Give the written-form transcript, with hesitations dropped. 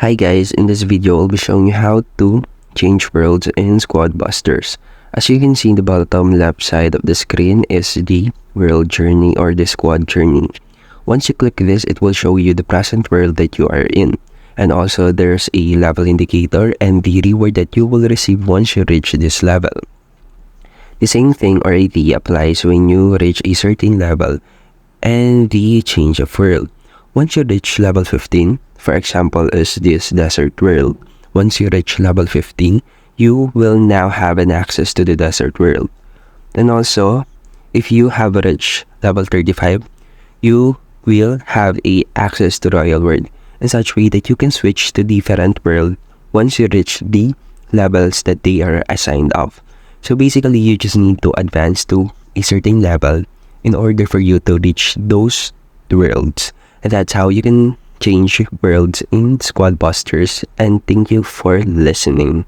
Hi guys, in this video I'll be showing you how to change worlds in Squad Busters. As you can see in the bottom left side of the screen is the world journey or the squad journey. Once you click this, it will show you the present world that you are in. And also there's a level indicator and the reward that you will receive once you reach this level. The same thing or idea applies when you reach a certain level and the change of world. Once you reach level 15, for example is this desert world. Once you reach level 15, you will now have an access to the desert world. And also, if you have reached level 35, you will have a access to royal world in such way that you can switch to different world once you reach the levels that they are assigned of. So basically, you just need to advance to a certain level in order for you to reach those worlds. And that's how you can change worlds in Squad Busters. And thank you for listening.